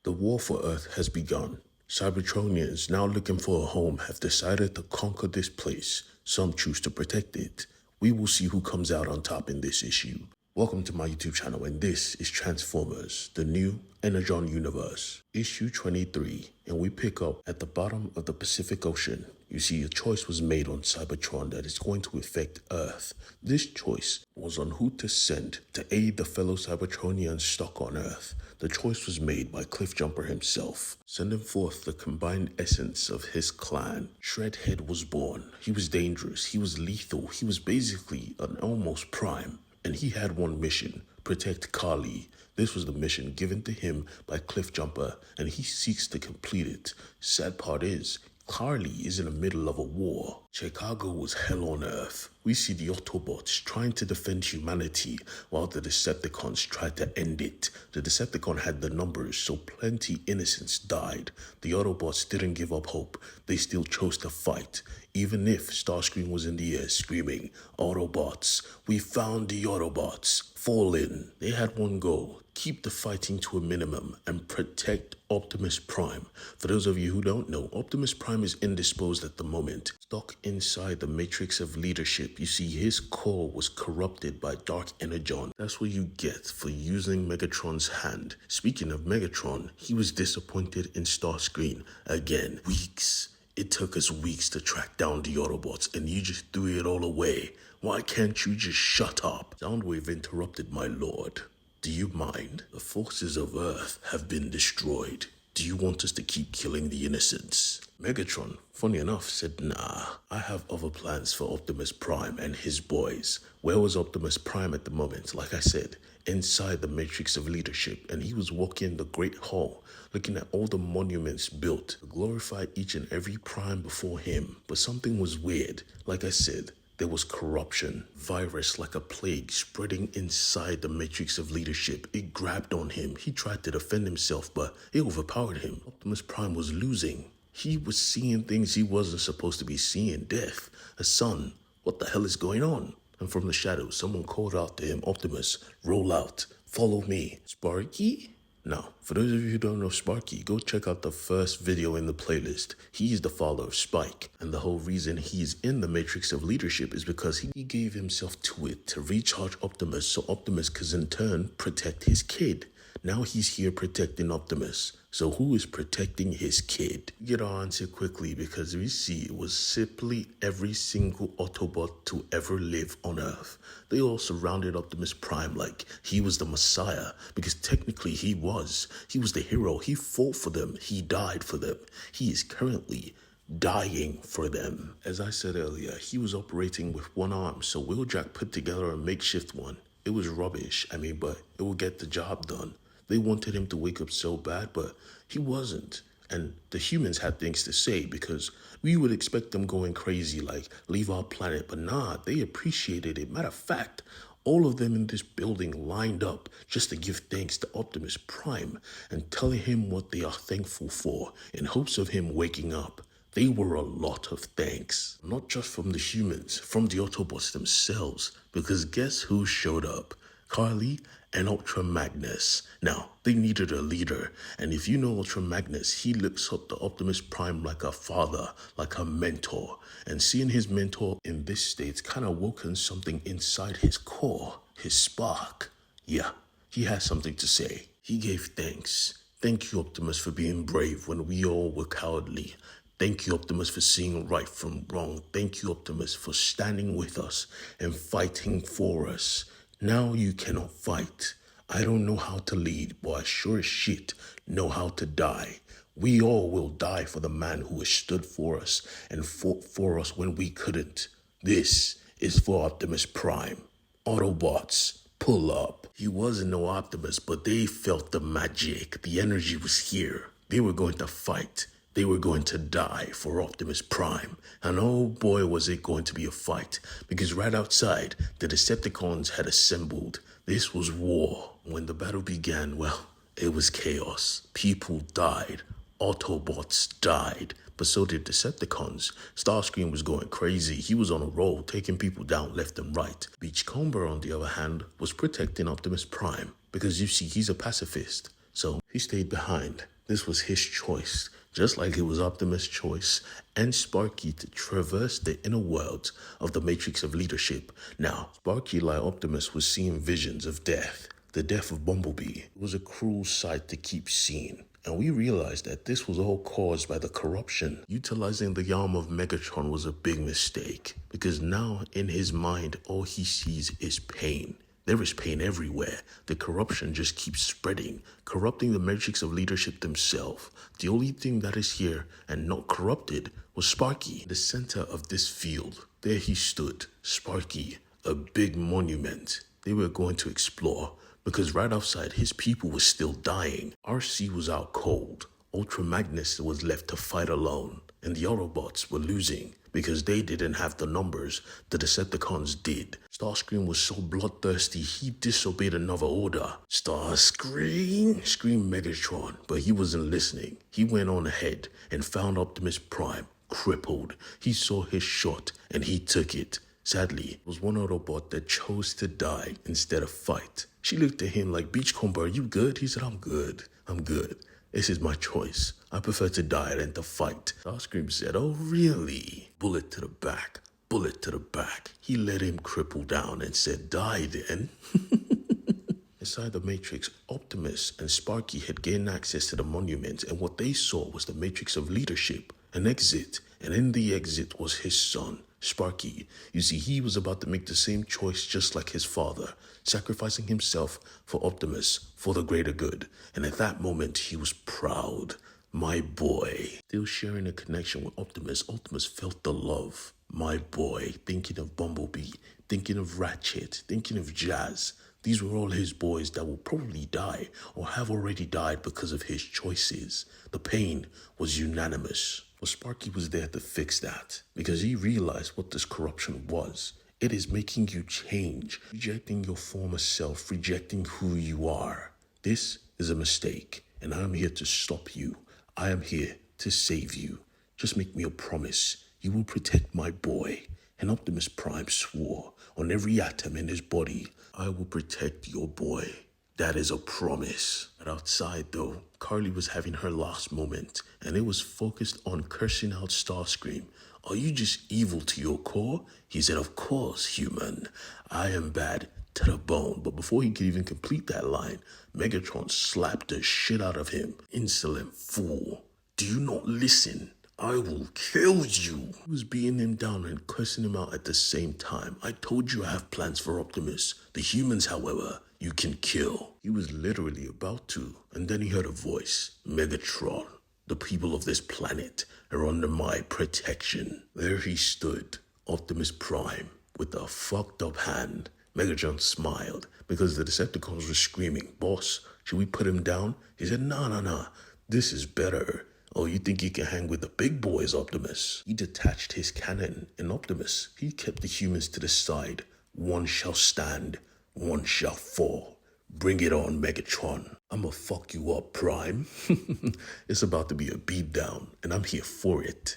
The war for Earth has begun. Cybertronians, now looking for a home, have decided to conquer this place. Some choose to protect it. We will see who comes out on top in this issue. Welcome to my YouTube channel, and this is Transformers, the new Energon universe, issue 23, and we pick up at the bottom of the Pacific Ocean. You see, a choice was made on Cybertron that is going to affect Earth. This choice was on who to send to aid the fellow Cybertronians stuck on Earth. The choice was made by Cliffjumper himself, sending forth the combined essence of his clan. Shredhead was born. He was dangerous, he was lethal, he was basically an almost prime. And he had one mission: protect Kali. This was the mission given to him by Cliffjumper, and he seeks to complete it. Sad part is, Kali is in the middle of a war. Chicago was hell on earth. We see the Autobots trying to defend humanity while the Decepticons tried to end it. The Decepticon had the numbers, so plenty innocents died. The Autobots didn't give up hope. They still chose to fight, even if Starscream was in the air screaming, "Autobots, we found the Autobots, fall in." They had one goal: keep the fighting to a minimum and protect Optimus Prime. For those of you who don't know, Optimus Prime is indisposed at the moment, stuck inside the matrix of leadership. You see, his core was corrupted by Dark Energon. That's what you get for using Megatron's hand. Speaking of Megatron, he was disappointed in Starscream again. Weeks. It took us weeks to track down the Autobots, and you just threw it all away. Why can't you just shut up? Soundwave interrupted, "My lord. Do you mind? The forces of Earth have been destroyed. Do you want us to keep killing the innocents?" Megatron, funny enough, said, "Nah, I have other plans for Optimus Prime and his boys." Where was Optimus Prime at the moment? Like I said, inside the matrix of leadership, and he was walking the Great Hall, looking at all the monuments built to glorify each and every Prime before him. But something was weird. Like I said, there was corruption, virus like a plague spreading inside the matrix of leadership. It grabbed on him. He tried to defend himself, but it overpowered him. Optimus Prime was losing. He was seeing things he wasn't supposed to be seeing. Death, a sun. What the hell is going on? And from the shadows, someone called out to him, "Optimus, roll out. Follow me." Sparky? Now, for those of you who don't know Sparky, go check out the first video in the playlist. He is the father of Spike, and the whole reason he is in the matrix of leadership is because he gave himself to it to recharge Optimus so Optimus could in turn protect his kid. Now he's here protecting Optimus. So who is protecting his kid? Get our answer quickly, because we see it was simply every single Autobot to ever live on Earth. They all surrounded Optimus Prime like he was the Messiah, because technically he was. He was the hero. He fought for them. He died for them. He is currently dying for them. As I said earlier, he was operating with one arm, so Wheeljack put together a makeshift one. It was rubbish, but it will get the job done. They wanted him to wake up so bad, but he wasn't. And the humans had things to say, because we would expect them going crazy like, "Leave our planet," but nah, they appreciated it. Matter of fact, all of them in this building lined up just to give thanks to Optimus Prime and telling him what they are thankful for in hopes of him waking up. They were a lot of thanks, not just from the humans, from the Autobots themselves, because guess who showed up? Kali and Ultra Magnus. Now, they needed a leader, and if you know Ultra Magnus, he looks up to Optimus Prime like a father, like a mentor, and seeing his mentor in this state kind of woken something inside his core, his spark. Yeah, he has something to say. He gave thanks. "Thank you, Optimus, for being brave when we all were cowardly. Thank you, Optimus, for seeing right from wrong. Thank you, Optimus, for standing with us and fighting for us. Now you cannot fight. I don't know how to lead, but I sure as shit know how to die. We all will die for the man who has stood for us and fought for us when we couldn't. This is for Optimus Prime. Autobots, pull up." He wasn't no Optimus, but they felt the magic. The energy was here. They were going to fight. They were going to die for Optimus Prime. And oh boy, was it going to be a fight. Because right outside, the Decepticons had assembled. This was war. When the battle began, well, it was chaos. People died. Autobots died. But so did Decepticons. Starscream was going crazy. He was on a roll, taking people down left and right. Beachcomber, on the other hand, was protecting Optimus Prime. Because you see, he's a pacifist. So he stayed behind. This was his choice, just like it was Optimus' choice and Sparky to traverse the inner worlds of the Matrix of Leadership. Now, Sparky, like Optimus, was seeing visions of death. The death of Bumblebee was a cruel sight to keep seeing. And we realized that this was all caused by the corruption. Utilizing the arm of Megatron was a big mistake, because now in his mind, all he sees is pain. There is pain everywhere. The corruption just keeps spreading, corrupting the Matrix of Leadership themselves. The only thing that is here and not corrupted was Sparky. In the center of this field, there he stood, Sparky, a big monument. They were going to explore, because right outside his people were still dying. RC was out cold. Ultra Magnus was left to fight alone. And the Autobots were losing because they didn't have the numbers the Decepticons did. Starscream was so bloodthirsty he disobeyed another order. Starscream, screamed Megatron, but he wasn't listening. He went on ahead and found Optimus Prime, crippled. He saw his shot and he took it. Sadly, it was one Autobot that chose to die instead of fight. She looked at him like, Beachcomber, are you good? He said, I'm good. This is my choice. I prefer to die than to fight. Starscream said, oh, really? Bullet to the back. Bullet to the back. He let him cripple down and said, die then. Inside the Matrix, Optimus and Sparky had gained access to the monument, and what they saw was the Matrix of Leadership, an exit, and in the exit was his son, Sparky. You see, he was about to make the same choice just like his father, sacrificing himself for Optimus, for the greater good. And at that moment, he was proud. My boy. Still sharing a connection with Optimus, Optimus felt the love. My boy, thinking of Bumblebee, thinking of Ratchet, thinking of Jazz. These were all his boys that will probably die or have already died because of his choices. The pain was unanimous. Well, Sparky was there to fix that because he realized what this corruption was. It is making you change, rejecting your former self, rejecting who you are. This is a mistake, and I'm here to stop you. I am here to save you. Just make me a promise. You will protect my boy. And Optimus Prime swore on every atom in his body, I will protect your boy. That is a promise. But outside though, Carly was having her last moment, and it was focused on cursing out Starscream. Are you just evil to your core? He said, of course, human. I am bad to the bone. But before he could even complete that line, Megatron slapped the shit out of him. Insolent fool. Do you not listen? I will kill you. He was beating him down and cursing him out at the same time. I told you I have plans for Optimus. The humans, however, you can kill. He was literally about to. And then he heard a voice. Megatron, the people of this planet are under my protection. There he stood, Optimus Prime, with a fucked up hand. Megatron smiled because the Decepticons were screaming, boss, should we put him down? He said, nah. This is better. Oh, you think you can hang with the big boys, Optimus? He detached his cannon, and Optimus, he kept the humans to the side. One shall stand, one shall fall. Bring it on, Megatron. I'ma fuck you up, Prime. It's about to be a beatdown, and I'm here for it.